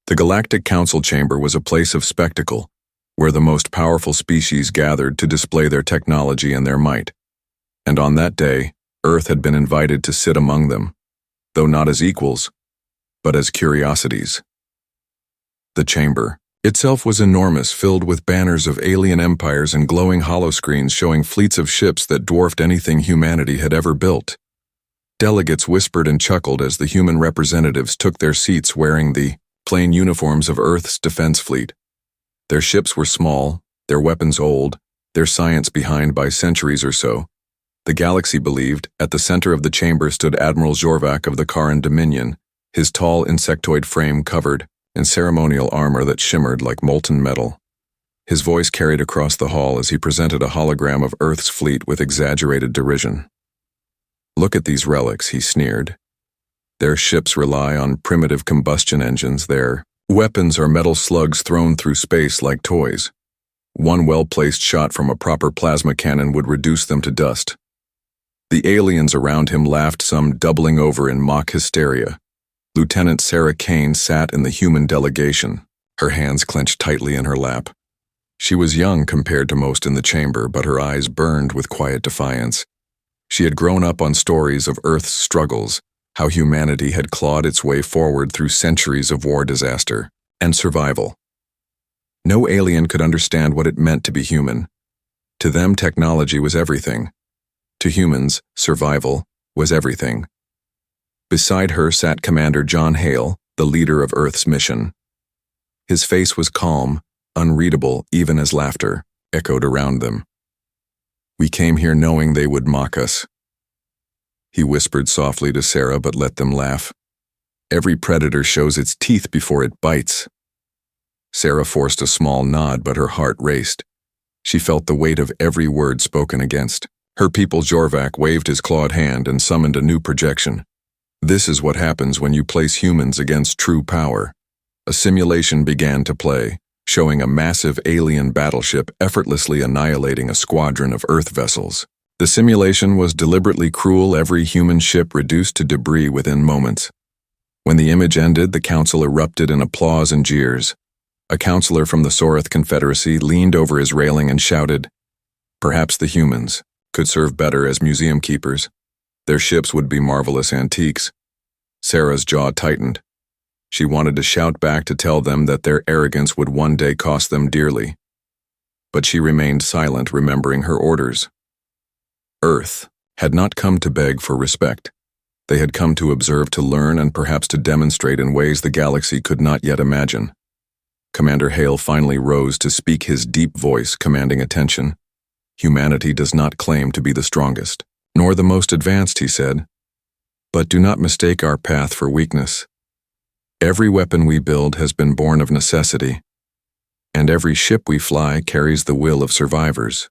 The Galactic Council Chamber was a place of spectacle, where the most powerful species gathered to display their technology and their might. And on that day, Earth had been invited to sit among them, though not as equals, but as curiosities. The chamber itself was enormous, filled with banners of alien empires and glowing holoscreens showing fleets of ships that dwarfed anything humanity had ever built. Delegates whispered and chuckled as the human representatives took their seats wearing the plain uniforms of Earth's defense fleet. Their ships were small, their weapons old, their science behind by centuries or so. The galaxy believed. At the center of the chamber stood Admiral Jorvac of the Karan Dominion, his tall insectoid frame covered in ceremonial armor that shimmered like molten metal. His voice carried across the hall as he presented a hologram of Earth's fleet with exaggerated derision. "Look at these relics," he sneered. "Their ships rely on primitive combustion engines. Their weapons are metal slugs thrown through space like toys. One well-placed shot from a proper plasma cannon would reduce them to dust." The aliens around him laughed, some doubling over in mock hysteria. Lieutenant Sarah Kane sat in the human delegation, her hands clenched tightly in her lap. She was young compared to most in the chamber, but her eyes burned with quiet defiance. She had grown up on stories of Earth's struggles, how humanity had clawed its way forward through centuries of war, disaster, and survival. No alien could understand what it meant to be human. To them, technology was everything. To humans, survival was everything. Beside her sat Commander John Hale, the leader of Earth's mission. His face was calm, unreadable even as laughter echoed around them. "We came here knowing they would mock us." He whispered softly to Sarah, but let them laugh. "Every predator shows its teeth before it bites." Sarah forced a small nod, but her heart raced. She felt the weight of every word spoken against. Her people. Jorvac waved his clawed hand and summoned a new projection. "This is what happens when you place humans against true power." A simulation began to play, showing a massive alien battleship effortlessly annihilating a squadron of Earth vessels. The simulation was deliberately cruel, every human ship reduced to debris within moments. When the image ended, the council erupted in applause and jeers. A counselor from the Sorath Confederacy leaned over his railing and shouted, "Perhaps the humans could serve better as museum keepers. Their ships would be marvelous antiques." Sarah's jaw tightened. She wanted to shout back to tell them that their arrogance would one day cost them dearly. But she remained silent, remembering her orders. Earth had not come to beg for respect. They had come to observe, to learn, and perhaps to demonstrate in ways the galaxy could not yet imagine. Commander Hale finally rose to speak, his deep voice commanding attention. "Humanity does not claim to be the strongest, nor the most advanced," he said. "But do not mistake our path for weakness. Every weapon we build has been born of necessity, and every ship we fly carries the will of survivors."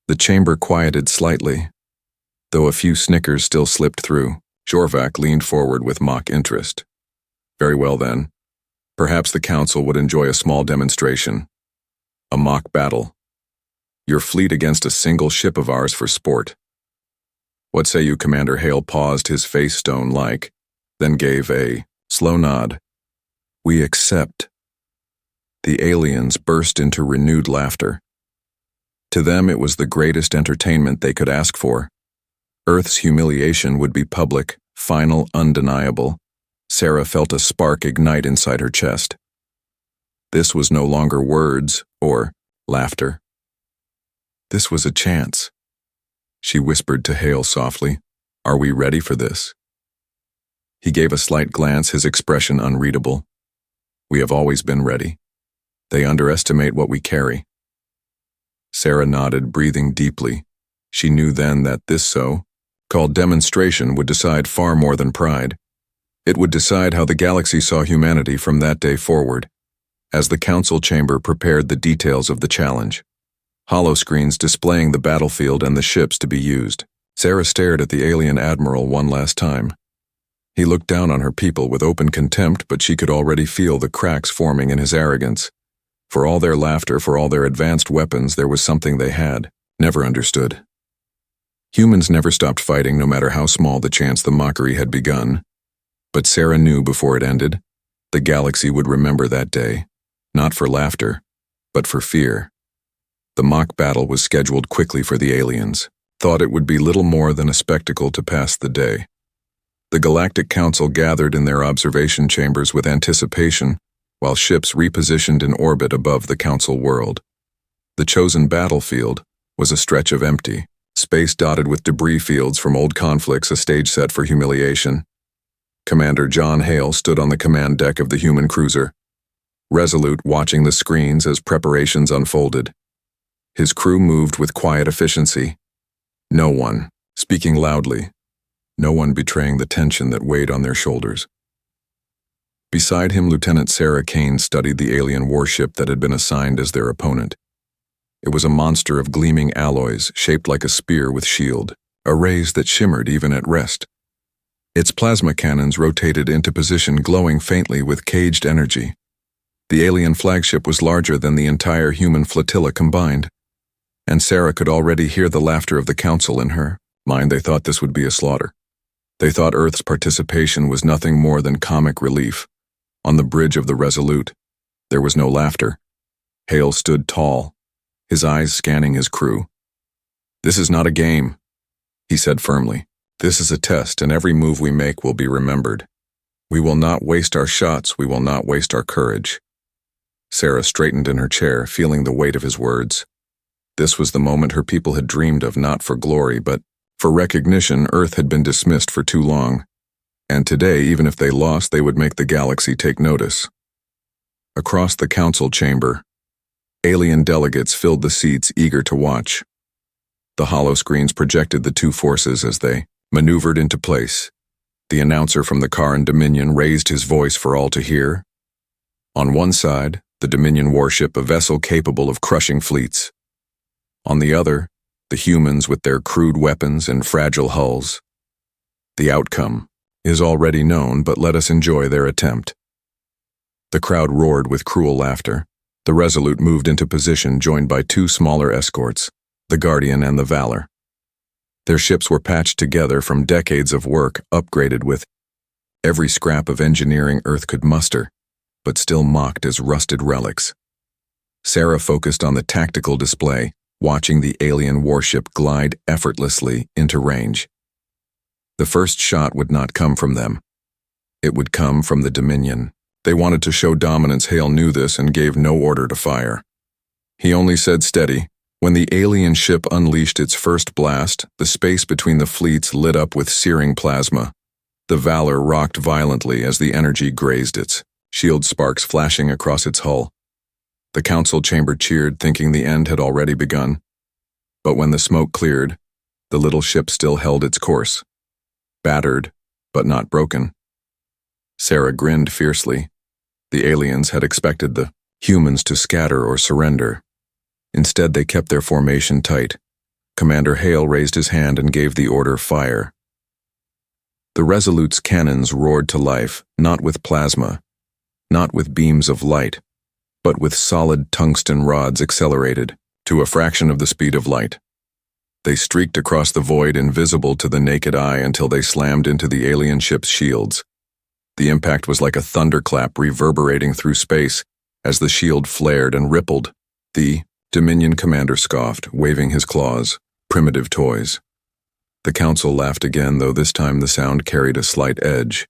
The chamber quieted slightly, though a few snickers still slipped through. Jorvac leaned forward with mock interest. "Very well then. Perhaps the council would enjoy a small demonstration. A mock battle. Your fleet against a single ship of ours for sport. What say you?" Commander Hale paused, his face stone-like, then gave a slow nod. "We accept." The aliens burst into renewed laughter. To them, it was the greatest entertainment they could ask for. Earth's humiliation would be public, final, undeniable. Sarah felt a spark ignite inside her chest. This was no longer words or laughter. This was a chance. She whispered to Hale softly, "Are we ready for this?" He gave a slight glance, his expression unreadable. "We have always been ready. They underestimate what we carry." Sarah nodded, breathing deeply. She knew then that this so-called demonstration would decide far more than pride. It would decide how the galaxy saw humanity from that day forward. As the council chamber prepared the details of the challenge, holoscreens displaying the battlefield and the ships to be used, Sarah stared at the alien admiral one last time. He looked down on her people with open contempt, but she could already feel the cracks forming in his arrogance. For all their laughter, for all their advanced weapons, there was something they had never understood. Humans never stopped fighting, no matter how small the chance the mockery had begun. But Sarah knew before it ended The galaxy would remember that day, not for laughter, but for fear. The mock battle was scheduled quickly for the aliens, thought it would be little more than a spectacle to pass the day. The Galactic Council gathered in their observation chambers with anticipation, while ships repositioned in orbit above the Council world. The chosen battlefield was a stretch of empty, space dotted with debris fields from old conflicts, a stage set for humiliation. Commander John Hale stood on the command deck of the human cruiser, resolute, watching the screens as preparations unfolded. His crew moved with quiet efficiency. No one speaking loudly, no one betraying the tension that weighed on their shoulders. Beside him, Lieutenant Sarah Kane studied the alien warship that had been assigned as their opponent. It was a monster of gleaming alloys, shaped like a spear with shield, a rays that shimmered even at rest. Its plasma cannons rotated into position, glowing faintly with caged energy. The alien flagship was larger than the entire human flotilla combined, and Sarah could already hear the laughter of the Council in her mind. They thought this would be a slaughter. They thought Earth's participation was nothing more than comic relief. On the bridge of the Resolute, there was no laughter. Hale stood tall, his eyes scanning his crew. "This is not a game," he said firmly. "This is a test, and every move we make will be remembered. We will not waste our shots, we will not waste our courage." Sarah straightened in her chair, feeling the weight of his words. This was the moment her people had dreamed of, not for glory, but for recognition. Earth had been dismissed for too long, and today, even if they lost, they would make the galaxy take notice. Across the council chamber, alien delegates filled the seats, eager to watch. The hollow screens projected the two forces as they maneuvered into place. The announcer from the Karan Dominion raised his voice for all to hear. On one side, the Dominion warship, a vessel capable of crushing fleets. On the other, the humans with their crude weapons and fragile hulls. The outcome is already known, but let us enjoy their attempt. The crowd roared with cruel laughter. The Resolute moved into position, joined by two smaller escorts, the Guardian and the Valor. Their ships were patched together from decades of work, upgraded with every scrap of engineering Earth could muster, but still mocked as rusted relics. Sarah focused on the tactical display, watching the alien warship glide effortlessly into range. The first shot would not come from them. It would come from the Dominion. They wanted to show dominance. Hale knew this and gave no order to fire. He only said steady. When the alien ship unleashed its first blast, the space between the fleets lit up with searing plasma. The Valor rocked violently as the energy grazed its shield, sparks flashing across its hull. The council chamber cheered, thinking the end had already begun. But when the smoke cleared, the little ship still held its course. Battered, but not broken. Sarah grinned fiercely. The aliens had expected the humans to scatter or surrender. Instead, they kept their formation tight. Commander Hale raised his hand and gave the order, "Fire." The Resolute's cannons roared to life, not with plasma, not with beams of light, but with solid tungsten rods accelerated to a fraction of the speed of light. They streaked across the void, invisible to the naked eye, until they slammed into the alien ship's shields. The impact was like a thunderclap reverberating through space as the shield flared and rippled. The Dominion commander scoffed, waving his claws, primitive toys. The council laughed again, though this time the sound carried a slight edge.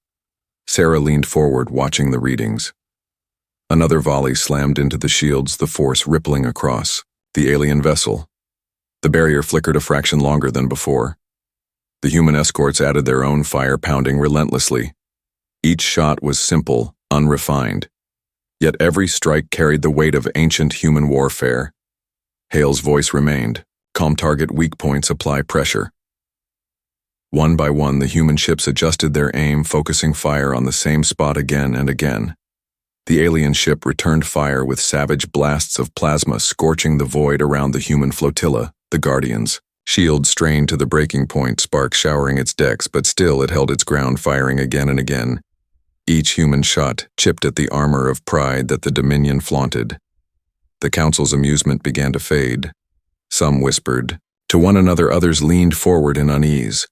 Sarah leaned forward, watching the readings. Another volley slammed into the shields, the force rippling across the alien vessel. The barrier flickered a fraction longer than before. The human escorts added their own fire, pounding relentlessly. Each shot was simple, unrefined. Yet every strike carried the weight of ancient human warfare. Hale's voice remained. "Calm, target weak points, apply pressure." One by one, the human ships adjusted their aim, focusing fire on the same spot again and again. The alien ship returned fire with savage blasts of plasma, scorching the void around the human flotilla, the Guardians. Shield strained to the breaking point, sparks showering its decks, but still it held its ground, firing again and again. Each human shot chipped at the armor of pride that the Dominion flaunted. The council's amusement began to fade. Some whispered to one another, others leaned forward in unease.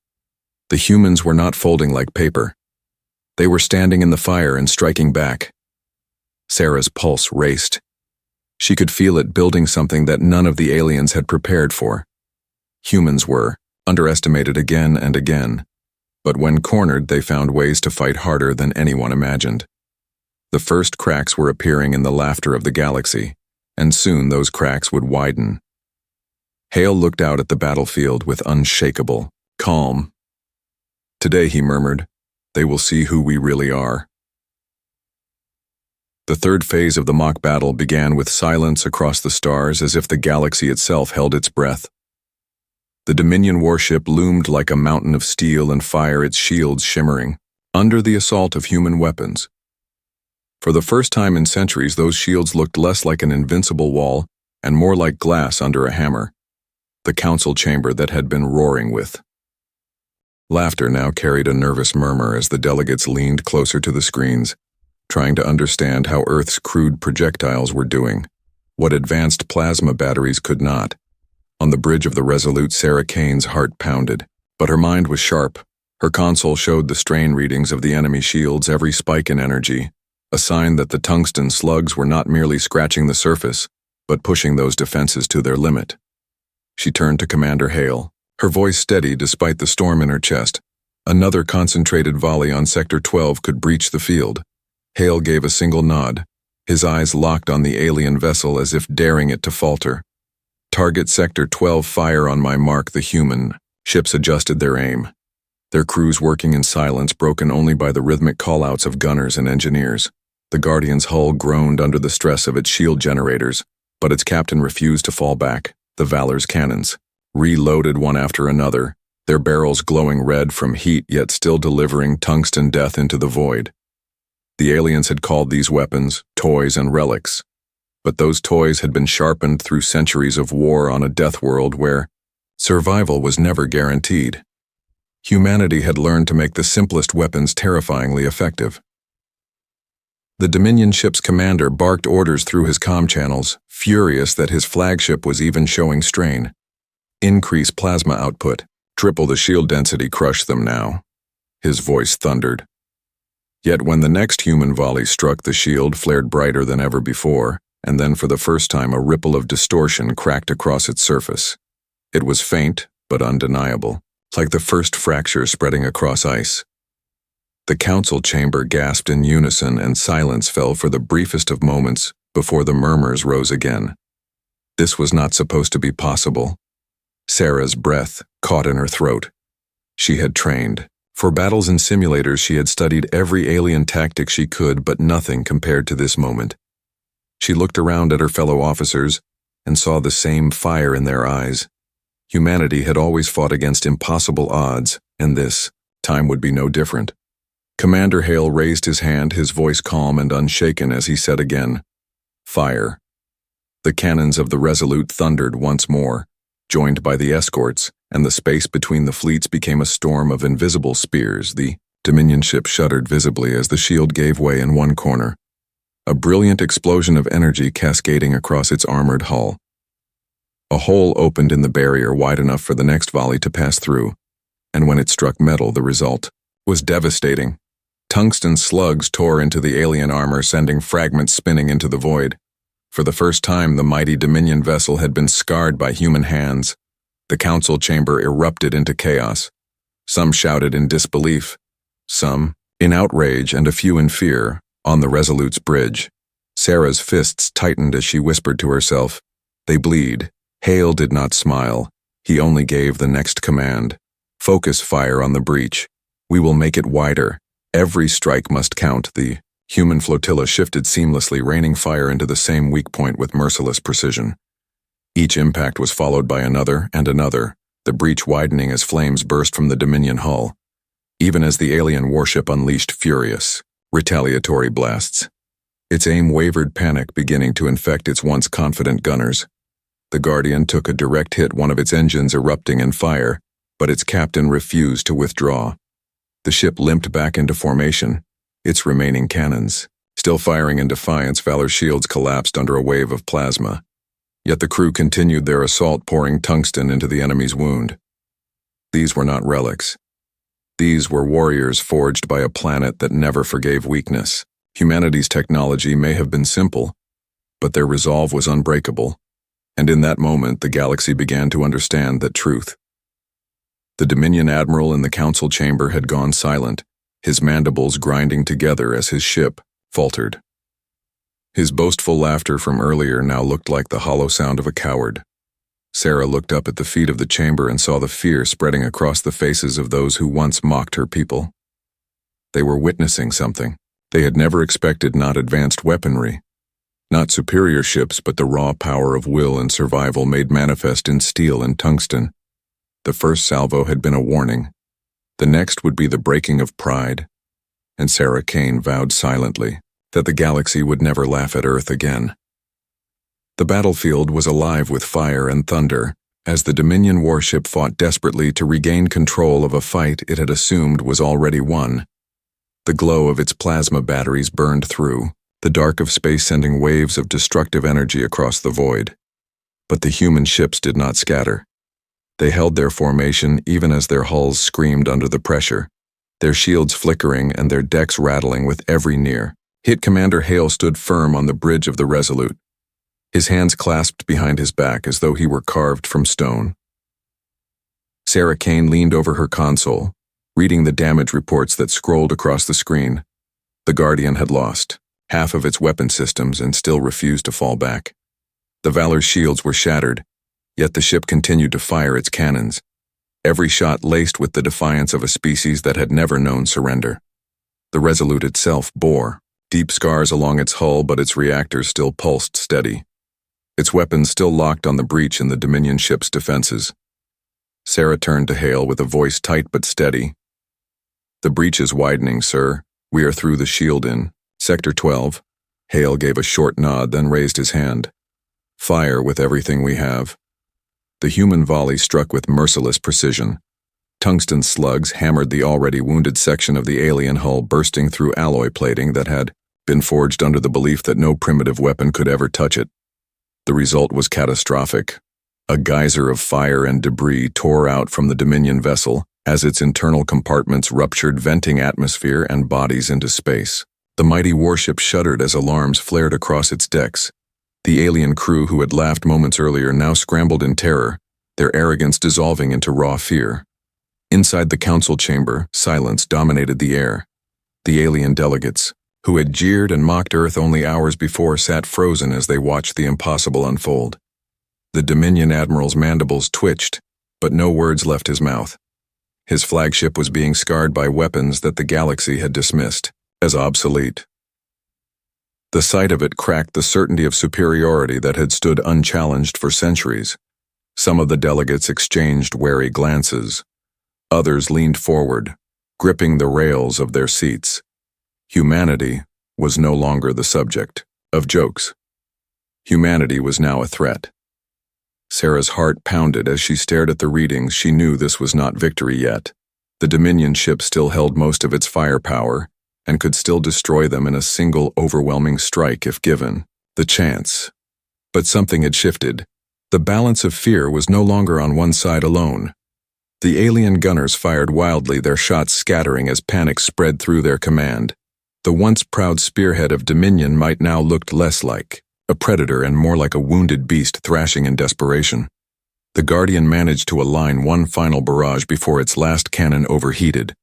The humans were not folding like paper. They were standing in the fire and striking back. Sarah's pulse raced. She could feel it building something that none of the aliens had prepared for. Humans were underestimated again and again, but when cornered, they found ways to fight harder than anyone imagined. The first cracks were appearing in the laughter of the galaxy, and soon those cracks would widen. Hale looked out at the battlefield with unshakable calm. Today, he murmured, they will see who we really are. The third phase of the mock battle began with silence across the stars, as if the galaxy itself held its breath. The Dominion warship loomed like a mountain of steel and fire, its shields shimmering, under the assault of human weapons. For the first time in centuries, those shields looked less like an invincible wall and more like glass under a hammer, the council chamber that had been roaring with. Laughter now carried a nervous murmur as the delegates leaned closer to the screens, trying to understand how Earth's crude projectiles were doing, what advanced plasma batteries could not. On the bridge of the Resolute, Sarah Kane's heart pounded, but her mind was sharp. Her console showed the strain readings of the enemy shields, every spike in energy, a sign that the tungsten slugs were not merely scratching the surface, but pushing those defenses to their limit. She turned to Commander Hale, her voice steady despite the storm in her chest. Another concentrated volley on Sector 12 could breach the field. Hale gave a single nod, his eyes locked on the alien vessel as if daring it to falter. Target Sector 12, fire on my mark. The human ships adjusted their aim, their crews working in silence, broken only by the rhythmic callouts of gunners and engineers. The Guardian's hull groaned under the stress of its shield generators, but its captain refused to fall back. The Valor's cannons reloaded one after another, their barrels glowing red from heat yet still delivering tungsten death into the void. The aliens had called these weapons toys and relics, but those toys had been sharpened through centuries of war on a death world where survival was never guaranteed. Humanity had learned to make the simplest weapons terrifyingly effective. The Dominion ship's commander barked orders through his comm channels, furious that his flagship was even showing strain. Increase plasma output, triple the shield density, crush them now, his voice thundered. Yet when the next human volley struck, the shield flared brighter than ever before, and then for the first time a ripple of distortion cracked across its surface. It was faint, but undeniable, like the first fracture spreading across ice. The council chamber gasped in unison, and silence fell for the briefest of moments before the murmurs rose again. This was not supposed to be possible. Sarah's breath caught in her throat. She had trained. For battles in simulators, she had studied every alien tactic she could, but nothing compared to this moment. She looked around at her fellow officers and saw the same fire in their eyes. Humanity had always fought against impossible odds, and this time would be no different. Commander Hale raised his hand, his voice calm and unshaken as he said again, "Fire." The cannons of the Resolute thundered once more, joined by the escorts, and the space between the fleets became a storm of invisible spears. The Dominion ship shuddered visibly as the shield gave way in one corner, a brilliant explosion of energy cascading across its armored hull. A hole opened in the barrier wide enough for the next volley to pass through, and when it struck metal, the result was devastating. Tungsten slugs tore into the alien armor, sending fragments spinning into the void. For the first time, the mighty Dominion vessel had been scarred by human hands. The council chamber erupted into chaos. Some shouted in disbelief, some in outrage, and a few in fear. On the Resolute's bridge, Sarah's fists tightened as she whispered to herself, "They bleed." Hale did not smile. He only gave the next command. "Focus fire on the breach. We will make it wider. Every strike must count." The human flotilla shifted seamlessly, raining fire into the same weak point with merciless precision. Each impact was followed by another and another, the breach widening as flames burst from the Dominion hull, even as the alien warship unleashed furious, retaliatory blasts. Its aim wavered, panic beginning to infect its once confident gunners. The Guardian took a direct hit, one of its engines erupting in fire, but its captain refused to withdraw. The ship limped back into formation, its remaining cannons still firing in defiance. Valor's shields collapsed under a wave of plasma. Yet the crew continued their assault, pouring tungsten into the enemy's wound. These were not relics. These were warriors forged by a planet that never forgave weakness. Humanity's technology may have been simple, but their resolve was unbreakable, and in that moment the galaxy began to understand that truth. The Dominion admiral in the council chamber had gone silent, his mandibles grinding together as his ship faltered. His boastful laughter from earlier now looked like the hollow sound of a coward. Sarah looked up at the feet of the chamber and saw the fear spreading across the faces of those who once mocked her people. They were witnessing something. They had never expected not advanced weaponry, not superior ships, but the raw power of will and survival made manifest in steel and tungsten. The first salvo had been a warning. The next would be the breaking of pride, and Sarah Kane vowed silently that the galaxy would never laugh at Earth again. The battlefield was alive with fire and thunder as the Dominion warship fought desperately to regain control of a fight it had assumed was already won. The glow of its plasma batteries burned through, the dark of space sending waves of destructive energy across the void. But the human ships did not scatter. They held their formation even as their hulls screamed under the pressure, their shields flickering and their decks rattling with every near hit. Commander Hale stood firm on the bridge of the Resolute, his hands clasped behind his back as though he were carved from stone. Sarah Kane leaned over her console, reading the damage reports that scrolled across the screen. The Guardian had lost half of its weapon systems and still refused to fall back. The Valor's shields were shattered, yet the ship continued to fire its cannons, every shot laced with the defiance of a species that had never known surrender. The Resolute itself bore deep scars along its hull, but its reactors still pulsed steady, its weapons still locked on the breach in the Dominion ship's defenses. Sarah turned to Hale with a voice tight but steady. "The breach is widening, sir. We are through the shield-in. Sector 12. Hale gave a short nod, then raised his hand. "Fire with everything we have." The human volley struck with merciless precision. Tungsten slugs hammered the already wounded section of the alien hull, bursting through alloy plating that had been forged under the belief that no primitive weapon could ever touch it. The result was catastrophic. A geyser of fire and debris tore out from the Dominion vessel as its internal compartments ruptured, venting atmosphere and bodies into space. The mighty warship shuddered as alarms flared across its decks. The alien crew who had laughed moments earlier now scrambled in terror, their arrogance dissolving into raw fear. Inside the council chamber, silence dominated the air. The alien delegates, who had jeered and mocked Earth only hours before, sat frozen as they watched the impossible unfold. The Dominion admiral's mandibles twitched, but no words left his mouth. His flagship was being scarred by weapons that the galaxy had dismissed as obsolete. The sight of it cracked the certainty of superiority that had stood unchallenged for centuries. Some of the delegates exchanged wary glances. Others leaned forward, gripping the rails of their seats. Humanity was no longer the subject of jokes. Humanity was now a threat. Sarah's heart pounded as she stared at the readings. She knew this was not victory yet. The Dominion ship still held most of its firepower and could still destroy them in a single overwhelming strike if given the chance. But something had shifted. The balance of fear was no longer on one side alone. The alien gunners fired wildly, their shots scattering as panic spread through their command. The once proud spearhead of Dominion might now look less like a predator and more like a wounded beast thrashing in desperation. The Guardian managed to align one final barrage before its last cannon overheated.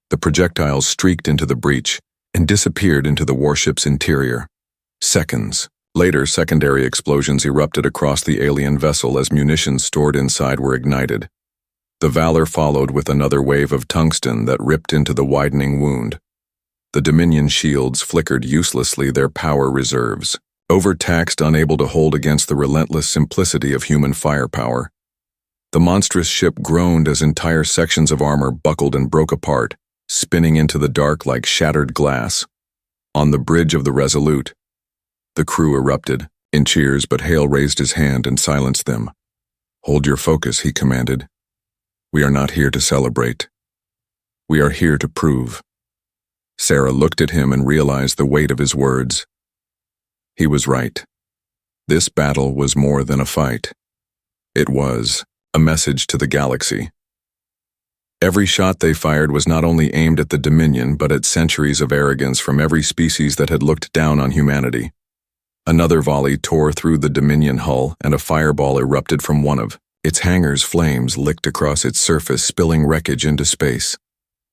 The projectiles streaked into the breach and disappeared into the warship's interior. Seconds later, secondary explosions erupted across the alien vessel as munitions stored inside were ignited. The Valor followed with another wave of tungsten that ripped into the widening wound. The Dominion shields flickered uselessly, their power reserves overtaxed, unable to hold against the relentless simplicity of human firepower. The monstrous ship groaned as entire sections of armor buckled and broke apart, spinning into the dark like shattered glass. On the bridge of the Resolute, the crew erupted in cheers, but Hale raised his hand and silenced them. "Hold your focus," he commanded. "We are not here to celebrate. We are here to prove." Sarah looked at him and realized the weight of his words. He was right. This battle was more than a fight. It was a message to the galaxy. Every shot they fired was not only aimed at the Dominion but at centuries of arrogance from every species that had looked down on humanity. Another volley tore through the Dominion hull, and a fireball erupted from one of its hangars. Flames licked across its surface, spilling wreckage into space.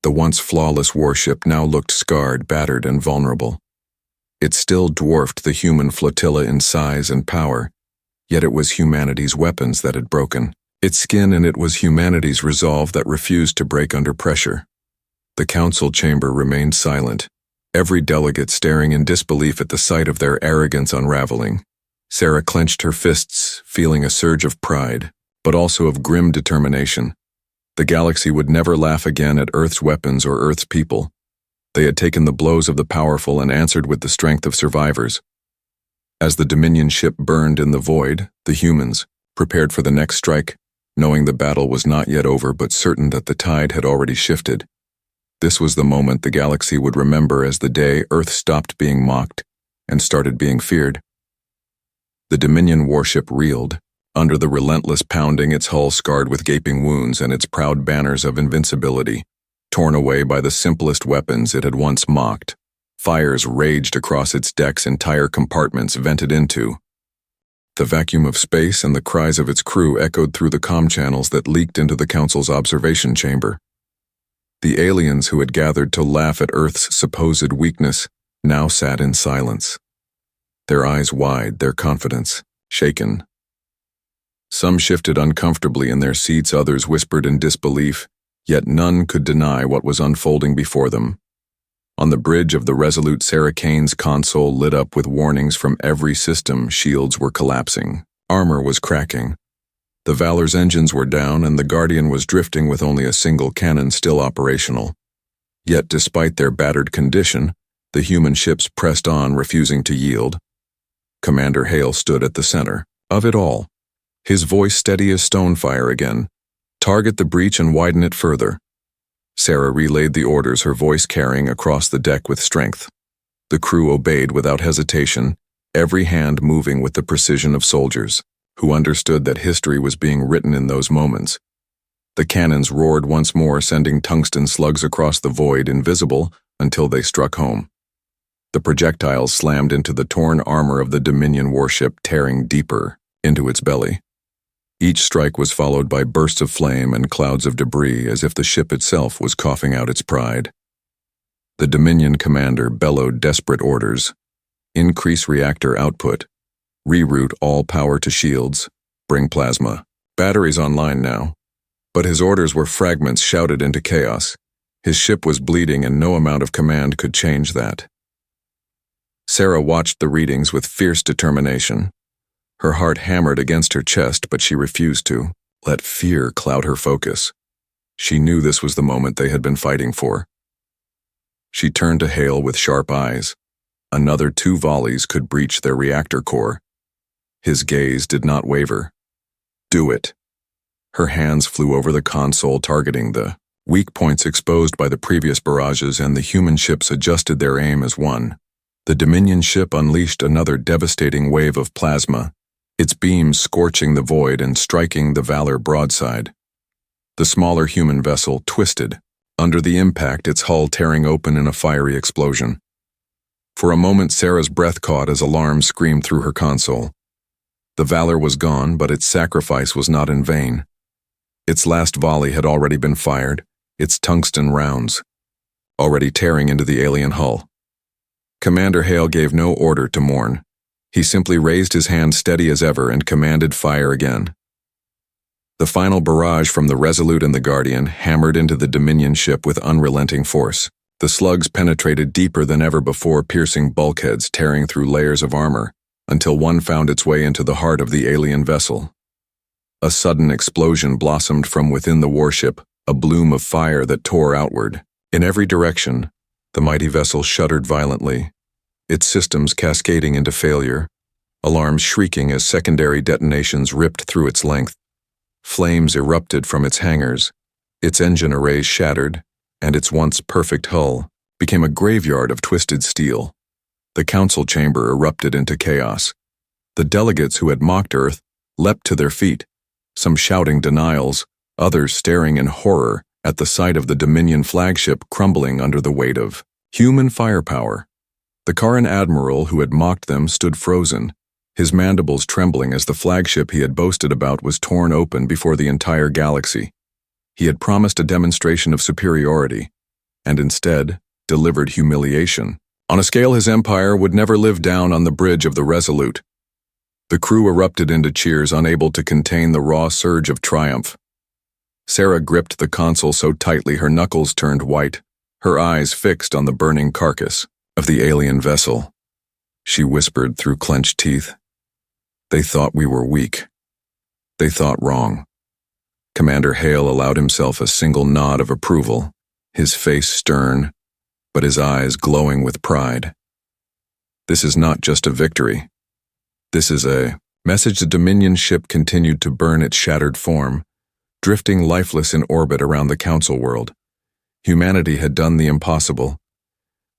The once flawless warship now looked scarred, battered, and vulnerable. It still dwarfed the human flotilla in size and power, yet it was humanity's weapons that had broken its skin, and it was humanity's resolve that refused to break under pressure. The council chamber remained silent, every delegate staring in disbelief at the sight of their arrogance unraveling. Sarah clenched her fists, feeling a surge of pride, but also of grim determination. The galaxy would never laugh again at Earth's weapons or Earth's people. They had taken the blows of the powerful and answered with the strength of survivors. As the Dominion ship burned in the void, the humans prepared for the next strike, knowing the battle was not yet over but certain that the tide had already shifted. This was the moment the galaxy would remember as the day Earth stopped being mocked and started being feared. The Dominion warship reeled, under the relentless pounding, its hull scarred with gaping wounds and its proud banners of invincibility torn away by the simplest weapons it had once mocked. Fires raged across its decks, entire compartments vented into. The vacuum of space and the cries of its crew echoed through the comm channels that leaked into the Council's observation chamber. The aliens who had gathered to laugh at Earth's supposed weakness now sat in silence, their eyes wide, their confidence shaken. Some shifted uncomfortably in their seats, others whispered in disbelief, yet none could deny what was unfolding before them. On the bridge of the Resolute, Sarah Kane's console lit up with warnings from every system. Shields were collapsing. Armor was cracking. The Valor's engines were down, and the Guardian was drifting with only a single cannon still operational. Yet despite their battered condition, the human ships pressed on, refusing to yield. Commander Hale stood at the center of it all, his voice steady as stonefire again. Target the breach and widen it further. Sarah relayed the orders, her voice carrying across the deck with strength. The crew obeyed without hesitation, every hand moving with the precision of soldiers, who understood that history was being written in those moments. The cannons roared once more, sending tungsten slugs across the void, invisible until they struck home. The projectiles slammed into the torn armor of the Dominion warship, tearing deeper into its belly. Each strike was followed by bursts of flame and clouds of debris, as if the ship itself was coughing out its pride. The Dominion commander bellowed desperate orders: increase reactor output, reroute all power to shields, bring plasma. Batteries online now. But his orders were fragments shouted into chaos. His ship was bleeding, and no amount of command could change that. Sarah watched the readings with fierce determination. Her heart hammered against her chest, but she refused to let fear cloud her focus. She knew this was the moment they had been fighting for. She turned to Hale with sharp eyes. Another 2 volleys could breach their reactor core. His gaze did not waver. Do it. Her hands flew over the console, targeting the weak points exposed by the previous barrages, and the human ships adjusted their aim as one. The Dominion ship unleashed another devastating wave of plasma, its beams scorching the void and striking the Valor broadside. The smaller human vessel twisted under the impact, its hull tearing open in a fiery explosion. For a moment, Sarah's breath caught as alarm screamed through her console. The Valor was gone, but its sacrifice was not in vain. Its last volley had already been fired, its tungsten rounds already tearing into the alien hull. Commander Hale gave no order to mourn. He simply raised his hand steady as ever and commanded fire again. The final barrage from the Resolute and the Guardian hammered into the Dominion ship with unrelenting force. The slugs penetrated deeper than ever before, piercing bulkheads, tearing through layers of armor, until one found its way into the heart of the alien vessel. A sudden explosion blossomed from within the warship, a bloom of fire that tore outward. In every direction, the mighty vessel shuddered violently, its systems cascading into failure, alarms shrieking as secondary detonations ripped through its length. Flames erupted from its hangars, its engine arrays shattered, and its once perfect hull became a graveyard of twisted steel. The council chamber erupted into chaos. The delegates who had mocked Earth leapt to their feet, some shouting denials, others staring in horror at the sight of the Dominion flagship crumbling under the weight of human firepower. The Karan admiral who had mocked them stood frozen, his mandibles trembling as the flagship he had boasted about was torn open before the entire galaxy. He had promised a demonstration of superiority, and instead delivered humiliation. On a scale his empire would never live down on the bridge of the Resolute. The crew erupted into cheers, unable to contain the raw surge of triumph. Sarah gripped the console so tightly her knuckles turned white, her eyes fixed on the burning carcass of the alien vessel. She whispered through clenched teeth, "They thought we were weak. They thought wrong." Commander Hale allowed himself a single nod of approval, his face stern, but his eyes glowing with pride. This is not just a victory. This is a message. The Dominion ship continued to burn its shattered form, drifting lifeless in orbit around the Council world. Humanity had done the impossible.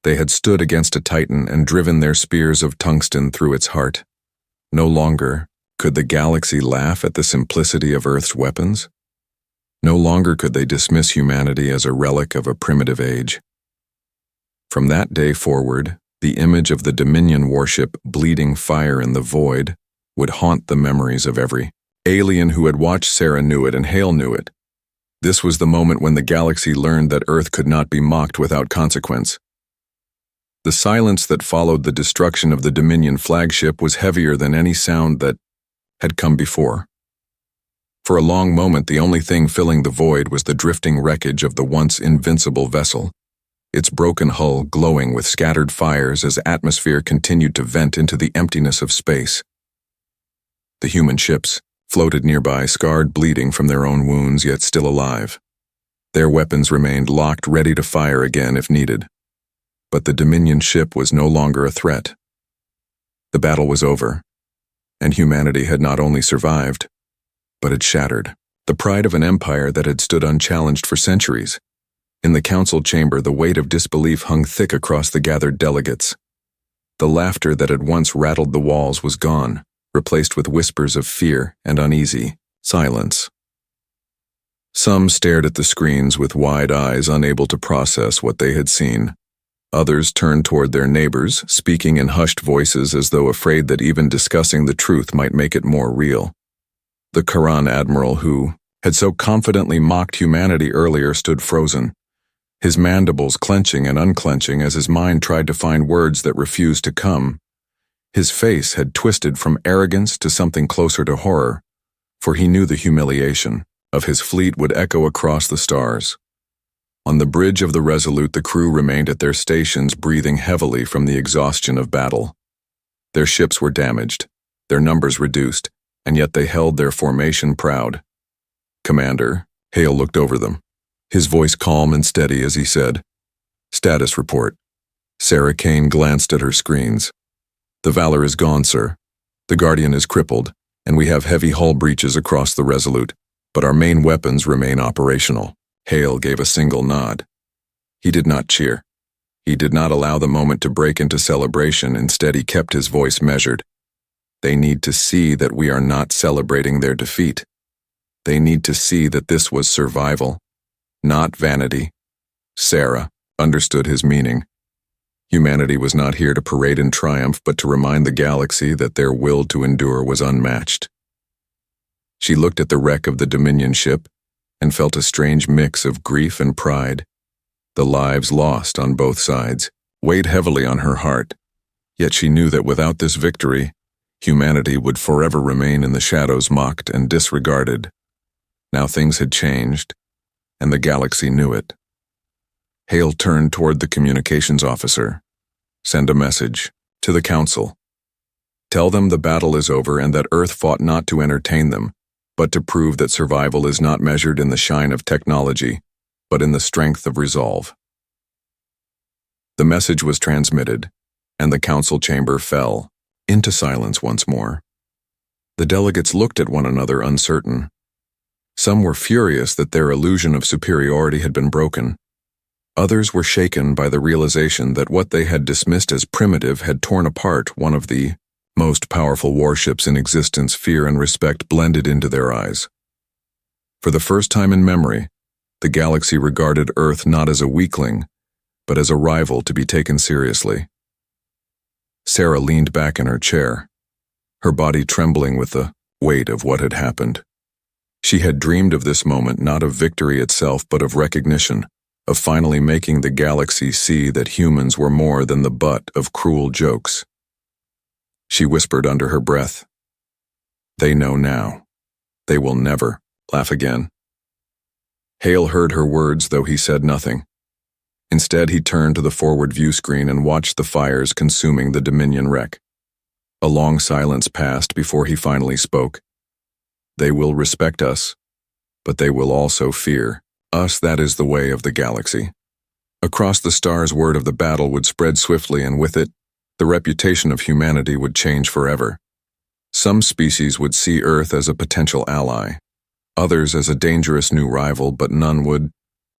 They had stood against a Titan and driven their spears of tungsten through its heart. No longer could the galaxy laugh at the simplicity of Earth's weapons. No longer could they dismiss humanity as a relic of a primitive age. From that day forward, the image of the Dominion warship bleeding fire in the void would haunt the memories of every alien who had watched. Sarah knew it and Hale knew it. This was the moment when the galaxy learned that Earth could not be mocked without consequence. The silence that followed the destruction of the Dominion flagship was heavier than any sound that had come before. For a long moment, the only thing filling the void was the drifting wreckage of the once invincible vessel, its broken hull glowing with scattered fires as atmosphere continued to vent into the emptiness of space. The human ships floated nearby, scarred, bleeding from their own wounds, yet still alive. Their weapons remained locked, ready to fire again if needed. But the Dominion ship was no longer a threat. The battle was over, and humanity had not only survived, but had shattered. The pride of an empire that had stood unchallenged for centuries. In the council chamber, the weight of disbelief hung thick across the gathered delegates. The laughter that had once rattled the walls was gone, replaced with whispers of fear and uneasy silence. Some stared at the screens with wide eyes, unable to process what they had seen. Others turned toward their neighbors, speaking in hushed voices as though afraid that even discussing the truth might make it more real. The Karan admiral who had so confidently mocked humanity earlier stood frozen, his mandibles clenching and unclenching as his mind tried to find words that refused to come. His face had twisted from arrogance to something closer to horror, for he knew the humiliation of his fleet would echo across the stars. On the bridge of the Resolute, the crew remained at their stations, breathing heavily from the exhaustion of battle. Their ships were damaged, their numbers reduced, and yet they held their formation proud. "Commander," Hale looked over them, his voice calm and steady as he said, "Status report." Sarah Kane glanced at her screens. "The Valor is gone, sir. The Guardian is crippled, and we have heavy hull breaches across the Resolute, but our main weapons remain operational." Hale gave a single nod. He did not cheer. He did not allow the moment to break into celebration. Instead, he kept his voice measured. They need to see that we are not celebrating their defeat. They need to see that this was survival, not vanity. Sarah understood his meaning. Humanity was not here to parade in triumph, but to remind the galaxy that their will to endure was unmatched. She looked at the wreck of the Dominion ship and felt a strange mix of grief and pride. The lives lost on both sides weighed heavily on her heart, yet she knew that without this victory, humanity would forever remain in the shadows, mocked and disregarded. Now things had changed, and the galaxy knew it. Hale turned toward the communications officer. "Send a message to the Council. Tell them the battle is over and that Earth fought not to entertain them, but to prove that survival is not measured in the shine of technology, but in the strength of resolve." The message was transmitted, and the council chamber fell into silence once more. The delegates looked at one another, uncertain. Some were furious that their illusion of superiority had been broken. Others were shaken by the realization that what they had dismissed as primitive had torn apart one of the most powerful warships in existence. Fear and respect blended into their eyes. For the first time in memory, The galaxy regarded Earth not as a weakling, but as a rival to be taken seriously. Sarah leaned back in her chair, her body trembling with the weight of what had happened. She had dreamed of this moment, not of victory itself, but of recognition, of finally making the galaxy see that humans were more than the butt of cruel jokes. She whispered under her breath, "They know now. They will never laugh again." Hale heard her words, though he said nothing. Instead, he turned to the forward view screen and watched the fires consuming the Dominion wreck. A long silence passed before he finally spoke. "They will respect us, but they will also fear us. That is the way of the galaxy." Across the stars, word of the battle would spread swiftly, and with it, the reputation of humanity would change forever. Some species would see Earth as a potential ally, others as a dangerous new rival, but none would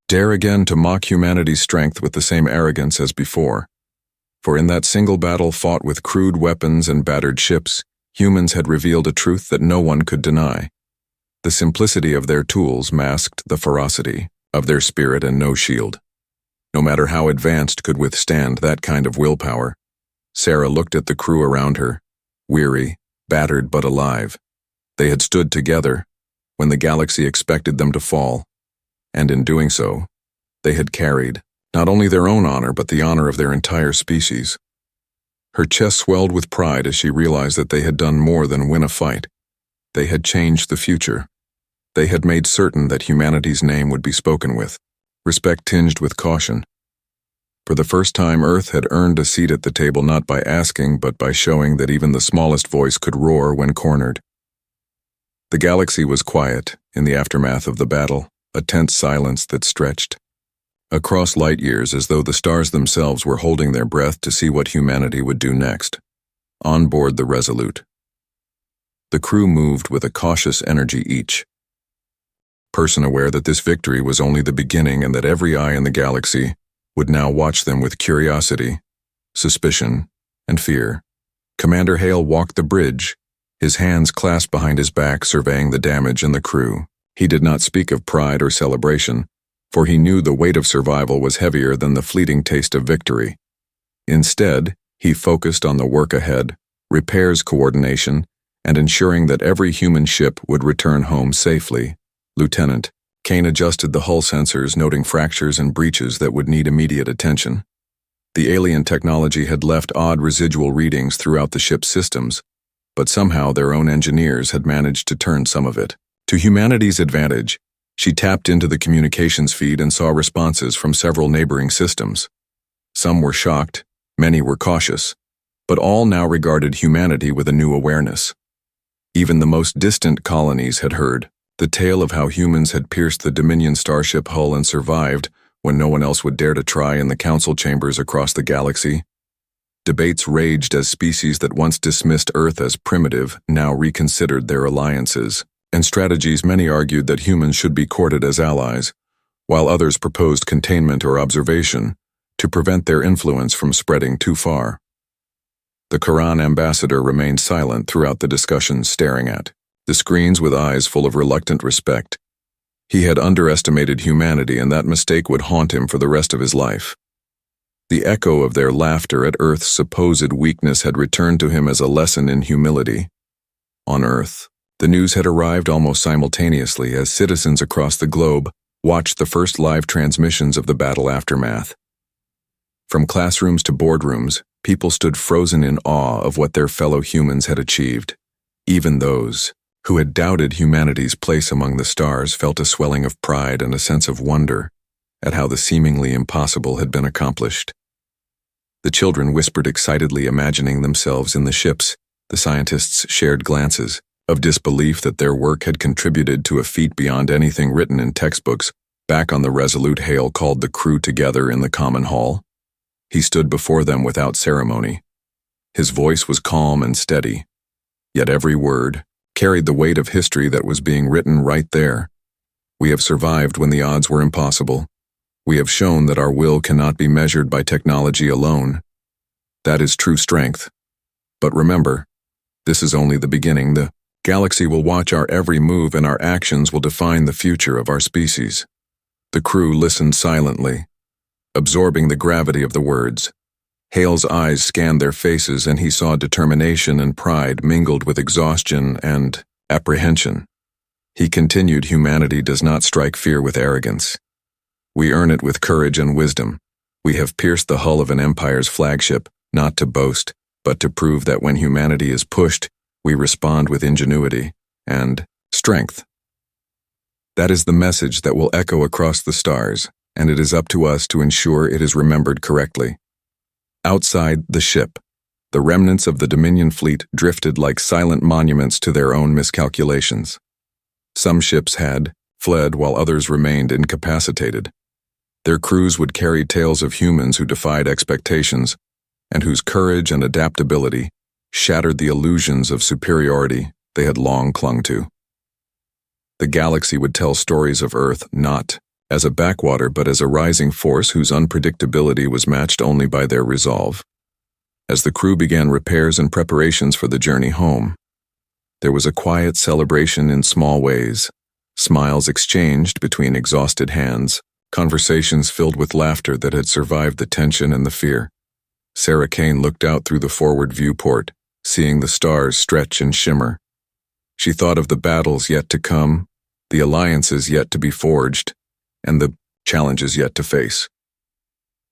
dare again to mock humanity's strength with the same arrogance as before. For in that single battle fought with crude weapons and battered ships, humans had revealed a truth that no one could deny. The simplicity of their tools masked the ferocity of their spirit, and no shield, no matter how advanced, could withstand that kind of willpower. Sarah looked at the crew around her, weary, battered but alive. They had stood together when the galaxy expected them to fall, and in doing so, they had carried not only their own honor but the honor of their entire species. Her chest swelled with pride as she realized that they had done more than win a fight. They had changed the future. They had made certain that humanity's name would be spoken with, respect tinged with caution. For the first time, Earth had earned a seat at the table, not by asking, but by showing that even the smallest voice could roar when cornered. The galaxy was quiet in the aftermath of the battle, a tense silence that stretched across light years, as though the stars themselves were holding their breath to see what humanity would do next. On board the Resolute, the crew moved with a cautious energy, each person aware that this victory was only the beginning and that every eye in the galaxy would now watch them with curiosity, suspicion, and fear. Commander Hale walked the bridge, his hands clasped behind his back, surveying the damage and the crew. He did not speak of pride or celebration, for he knew the weight of survival was heavier than the fleeting taste of victory. Instead, he focused on the work ahead, repairs coordination, and ensuring that every human ship would return home safely. Lieutenant Kane adjusted the hull sensors, noting fractures and breaches that would need immediate attention. The alien technology had left odd residual readings throughout the ship's systems, but somehow their own engineers had managed to turn some of it to humanity's advantage. She tapped into the communications feed and saw responses from several neighboring systems. Some were shocked, many were cautious, but all now regarded humanity with a new awareness. Even the most distant colonies had heard the tale of how humans had pierced the Dominion starship hull and survived when no one else would dare to try in the council chambers across the galaxy. Debates raged as species that once dismissed Earth as primitive now reconsidered their alliances and strategies. Many argued that humans should be courted as allies, while others proposed containment or observation to prevent their influence from spreading too far. The Quran ambassador remained silent throughout the discussion, staring at the screens with eyes full of reluctant respect. He had underestimated humanity, and that mistake would haunt him for the rest of his life. The echo of their laughter at Earth's supposed weakness had returned to him as a lesson in humility. On Earth, the news had arrived almost simultaneously as citizens across the globe watched the first live transmissions of the battle aftermath. From classrooms to boardrooms, people stood frozen in awe of what their fellow humans had achieved. Even those who had doubted humanity's place among the stars felt a swelling of pride and a sense of wonder at how the seemingly impossible had been accomplished. The children whispered excitedly, imagining themselves in the ships. The scientists shared glances of disbelief that their work had contributed to a feat beyond anything written in textbooks. Back on the Resolute, Hale called the crew together in the common hall. He stood before them without ceremony. His voice was calm and steady, yet every word carried the weight of history that was being written right there. We have survived when the odds were impossible. We have shown that our will cannot be measured by technology alone. That is true strength. But remember, this is only the beginning. The galaxy will watch our every move, and our actions will define the future of our species. The crew listened silently, absorbing the gravity of the words. Hale's eyes scanned their faces, and he saw determination and pride mingled with exhaustion and apprehension. He continued, "Humanity does not strike fear with arrogance. We earn it with courage and wisdom. We have pierced the hull of an empire's flagship, not to boast, but to prove that when humanity is pushed, we respond with ingenuity and strength." That is the message that will echo across the stars, and it is up to us to ensure it is remembered correctly. Outside the ship, the remnants of the Dominion fleet drifted like silent monuments to their own miscalculations. Some ships had fled while others remained incapacitated. Their crews would carry tales of humans who defied expectations and whose courage and adaptability shattered the illusions of superiority they had long clung to. The galaxy would tell stories of Earth not as a backwater but as a rising force whose unpredictability was matched only by their resolve. As the crew began repairs and preparations for the journey home, there was a quiet celebration in small ways, smiles exchanged between exhausted hands, conversations filled with laughter that had survived the tension and the fear. Sarah Kane looked out through the forward viewport, seeing the stars stretch and shimmer. She thought of the battles yet to come, the alliances yet to be forged, and the challenges yet to face.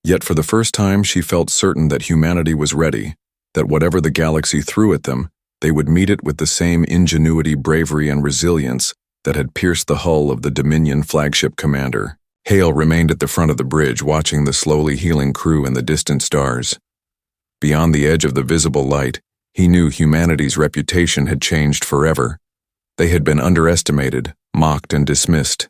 Yet for the first time she felt certain that humanity was ready, that whatever the galaxy threw at them, they would meet it with the same ingenuity, bravery, and resilience that had pierced the hull of the Dominion flagship commander. Hale remained at the front of the bridge, watching the slowly healing crew and the distant stars. Beyond the edge of the visible light, he knew humanity's reputation had changed forever. They had been underestimated, mocked, and dismissed.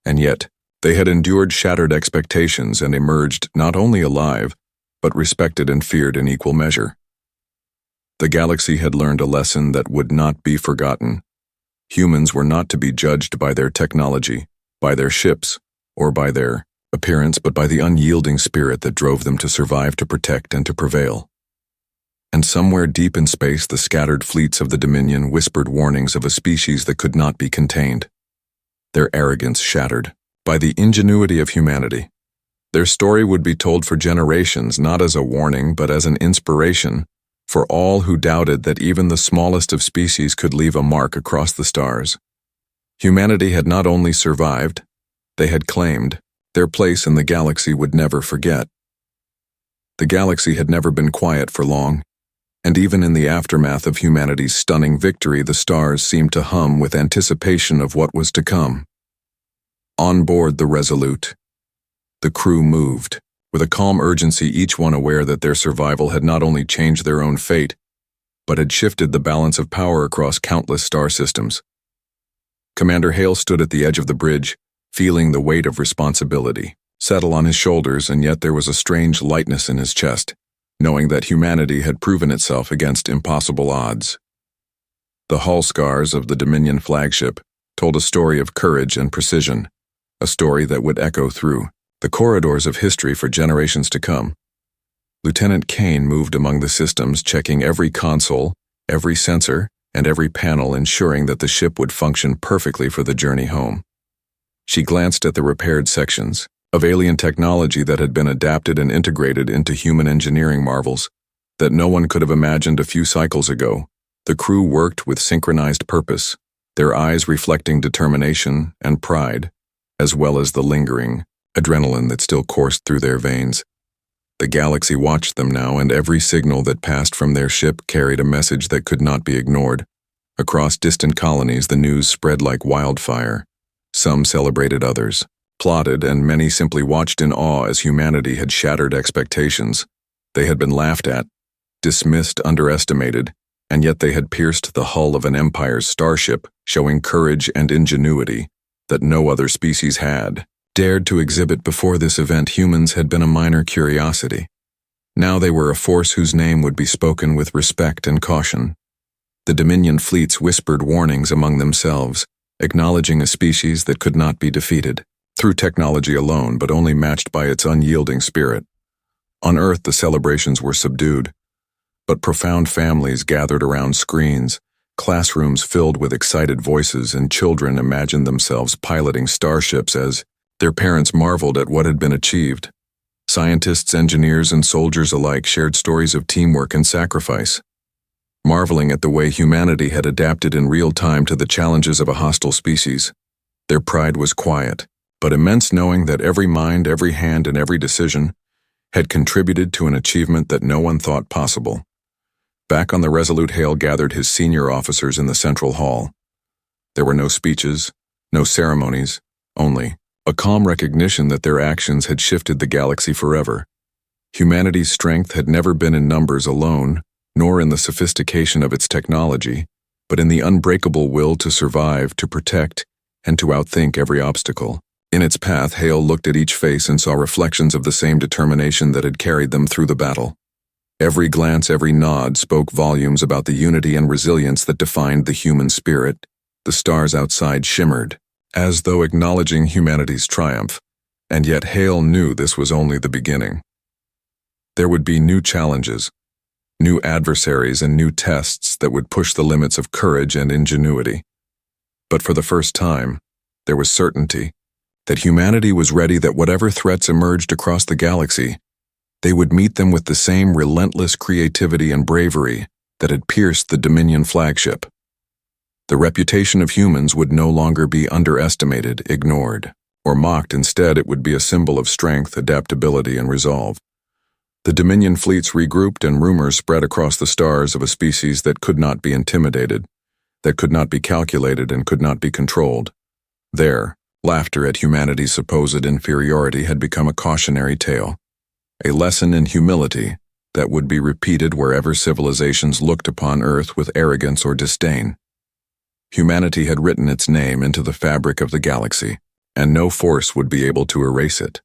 And yet, they had endured shattered expectations and emerged not only alive, but respected and feared in equal measure. The galaxy had learned a lesson that would not be forgotten. Humans were not to be judged by their technology, by their ships, or by their appearance, but by the unyielding spirit that drove them to survive, to protect, and to prevail. And somewhere deep in space, the scattered fleets of the Dominion whispered warnings of a species that could not be contained. Their arrogance shattered by the ingenuity of humanity. Their story would be told for generations, not as a warning, but as an inspiration for all who doubted that even the smallest of species could leave a mark across the stars. Humanity had not only survived, they had claimed their place in the galaxy would never forget. The galaxy had never been quiet for long, and even in the aftermath of humanity's stunning victory, the stars seemed to hum with anticipation of what was to come. On board the Resolute, the crew moved, with a calm urgency, each one aware that their survival had not only changed their own fate, but had shifted the balance of power across countless star systems. Commander Hale stood at the edge of the bridge, feeling the weight of responsibility settle on his shoulders, and yet there was a strange lightness in his chest, knowing that humanity had proven itself against impossible odds. The hull scars of the Dominion flagship told a story of courage and precision, a story that would echo through the corridors of history for generations to come. Lieutenant Kane moved among the systems, checking every console, every sensor, and every panel, ensuring that the ship would function perfectly for the journey home. She glanced at the repaired sections of alien technology that had been adapted and integrated into human engineering marvels that no one could have imagined a few cycles ago. The crew worked with synchronized purpose, their eyes reflecting determination and pride, as well as the lingering adrenaline that still coursed through their veins. The galaxy watched them now, and every signal that passed from their ship carried a message that could not be ignored. Across distant colonies, the news spread like wildfire. Some celebrated, others plotted, and many simply watched in awe as humanity had shattered expectations. They had been laughed at, dismissed, underestimated, and yet they had pierced the hull of an empire's starship, showing courage and ingenuity that no other species had dared to exhibit. Before this event, humans had been a minor curiosity. Now they were a force whose name would be spoken with respect and caution. The Dominion fleets whispered warnings among themselves, acknowledging a species that could not be defeated through technology alone, but only matched by its unyielding spirit. On Earth, the celebrations were subdued, but profound families gathered around screens, classrooms filled with excited voices, and children imagined themselves piloting starships as Their parents marveled at what had been achieved. Scientists, engineers, and soldiers alike shared stories of teamwork and sacrifice. Marveling at the way humanity had adapted in real time to the challenges of a hostile species, their pride was quiet, but immense, knowing that every mind, every hand, and every decision had contributed to an achievement that no one thought possible. Back on the Resolute, Hale gathered his senior officers in the central hall. There were no speeches, no ceremonies, only a calm recognition that their actions had shifted the galaxy forever. Humanity's strength had never been in numbers alone, nor in the sophistication of its technology, but in the unbreakable will to survive, to protect, and to outthink every obstacle. In its path, Hale looked at each face and saw reflections of the same determination that had carried them through the battle. Every glance, every nod spoke volumes about the unity and resilience that defined the human spirit. The stars outside shimmered, as though acknowledging humanity's triumph, and yet Hale knew this was only the beginning. There would be new challenges, new adversaries, and new tests that would push the limits of courage and ingenuity. But for the first time, there was certainty that humanity was ready, that whatever threats emerged across the galaxy, they would meet them with the same relentless creativity and bravery that had pierced the Dominion flagship. The reputation of humans would no longer be underestimated, ignored, or mocked. Instead, it would be a symbol of strength, adaptability, and resolve. The Dominion fleets regrouped, and rumors spread across the stars of a species that could not be intimidated, that could not be calculated, and could not be controlled. There, laughter at humanity's supposed inferiority had become a cautionary tale, a lesson in humility that would be repeated wherever civilizations looked upon Earth with arrogance or disdain. Humanity had written its name into the fabric of the galaxy, and no force would be able to erase it.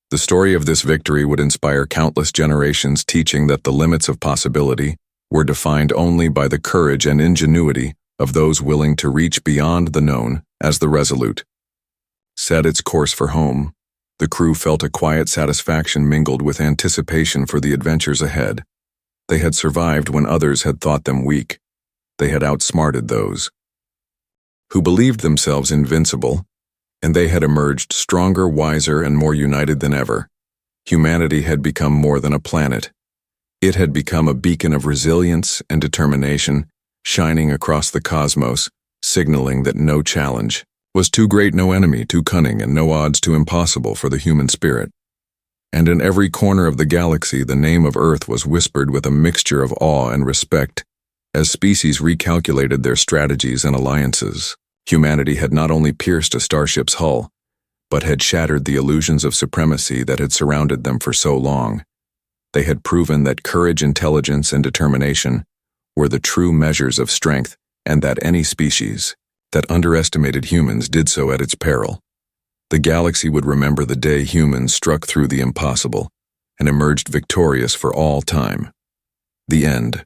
The story of this victory would inspire countless generations, teaching that the limits of possibility were defined only by the courage and ingenuity of those willing to reach beyond the known. As the Resolute set its course for home, the crew felt a quiet satisfaction mingled with anticipation for the adventures ahead. They had survived when others had thought them weak. They had outsmarted those who believed themselves invincible, and they had emerged stronger, wiser, and more united than ever. Humanity had become more than a planet. It had become a beacon of resilience and determination, shining across the cosmos, signaling that no challenge was too great, no enemy too cunning, and no odds too impossible for the human spirit. And in every corner of the galaxy, the name of Earth was whispered with a mixture of awe and respect as species recalculated their strategies and alliances. Humanity had not only pierced a starship's hull, but had shattered the illusions of supremacy that had surrounded them for so long. They had proven that courage, intelligence, and determination were the true measures of strength, and that any species that underestimated humans did so at its peril. The galaxy would remember the day humans struck through the impossible and emerged victorious for all time. The end.